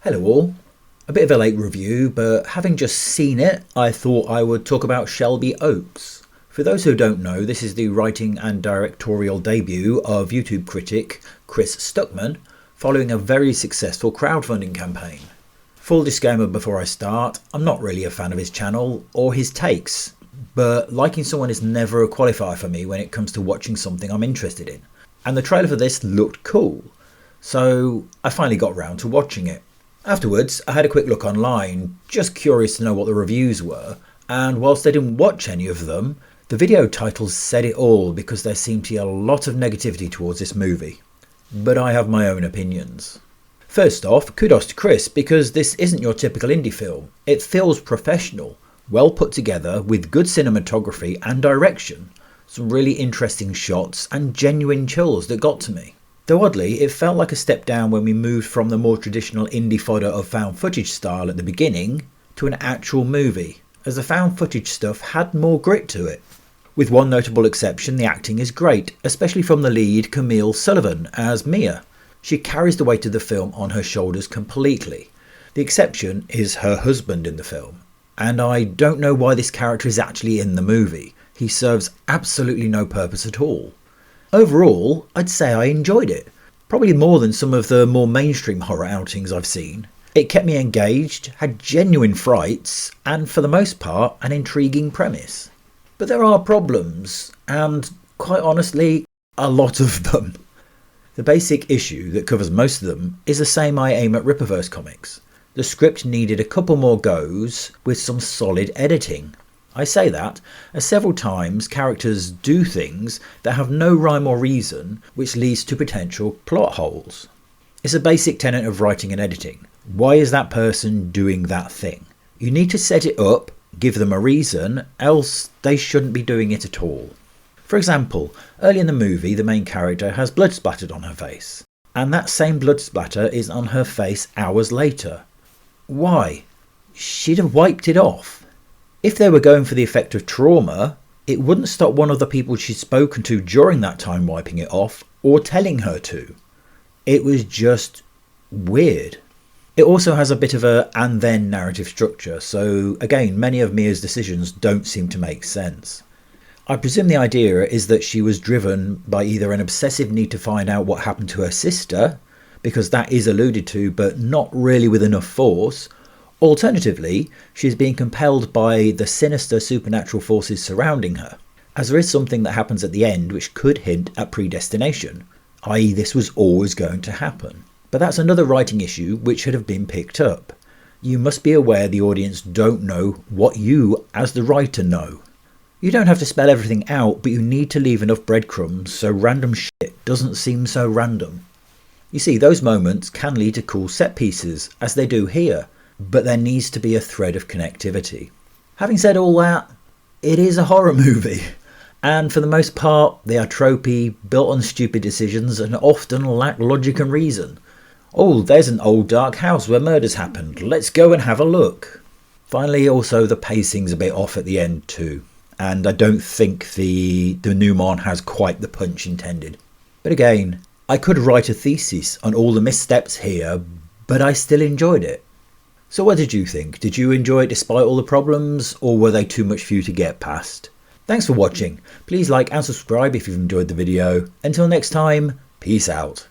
Hello all. A bit of a late review, but having just seen it, I thought I would talk about Shelby Oaks. For those who don't know, this is the writing and directorial debut of YouTube critic Chris Stuckmann, following a very successful crowdfunding campaign. Full disclaimer before I start, I'm not really a fan of his channel or his takes, but liking someone is never a qualifier for me when it comes to watching something I'm interested in. And the trailer for this looked cool, so I finally got round to watching it. Afterwards, I had a quick look online, just curious to know what the reviews were, and whilst I didn't watch any of them, the video titles said it all because there seemed to be a lot of negativity towards this movie. But I have my own opinions. First off, kudos to Chris because this isn't your typical indie film. It feels professional, well put together with good cinematography and direction, some really interesting shots and genuine chills that got to me. Though oddly, it felt like a step down when we moved from the more traditional indie fodder of found footage style at the beginning to an actual movie, as the found footage stuff had more grit to it. With one notable exception, the acting is great, especially from the lead Camille Sullivan as Mia. She carries the weight of the film on her shoulders completely. The exception is her husband in the film, and I don't know why this character is actually in the movie. He serves absolutely no purpose at all. Overall, I'd say I enjoyed it, probably more than some of the more mainstream horror outings I've seen. It kept me engaged, had genuine frights, and for the most part, an intriguing premise. But there are problems, and quite honestly, a lot of them. The basic issue that covers most of them is the same I aim at Rippaverse comics. The script needed a couple more goes with some solid editing. I say that, as several times characters do things that have no rhyme or reason, which leads to potential plot holes. It's a basic tenet of writing and editing. Why is that person doing that thing? You need to set it up, give them a reason, else they shouldn't be doing it at all. For example, early in the movie the main character has blood splattered on her face, and that same blood splatter is on her face hours later. Why? She'd have wiped it off. If they were going for the effect of trauma, it wouldn't stop one of the people she'd spoken to during that time wiping it off or telling her to. It was just weird. It also has a bit of a and then narrative structure, so again, many of Mia's decisions don't seem to make sense. I presume the idea is that she was driven by either an obsessive need to find out what happened to her sister, because that is alluded to but not really with enough force. Alternatively, she is being compelled by the sinister supernatural forces surrounding her, as there is something that happens at the end which could hint at predestination, i.e. this was always going to happen. But that's another writing issue which should have been picked up. You must be aware the audience don't know what you, as the writer, know. You don't have to spell everything out, but you need to leave enough breadcrumbs so random shit doesn't seem so random. You see, those moments can lead to cool set pieces, as they do here, but there needs to be a thread of connectivity. Having said all that, it is a horror movie, and for the most part they are tropey, built on stupid decisions and often lack logic and reason. Oh, there's an old dark house where murders happened, let's go and have a look. Finally, also the pacing's a bit off at the end too, and I don't think the denouement has quite the punch intended. But again, I could write a thesis on all the missteps here, but I still enjoyed it. So what did you think? Did you enjoy it despite all the problems, or were they too much for you to get past? Thanks for watching. Please like and subscribe if you've enjoyed the video. Until next time, peace out.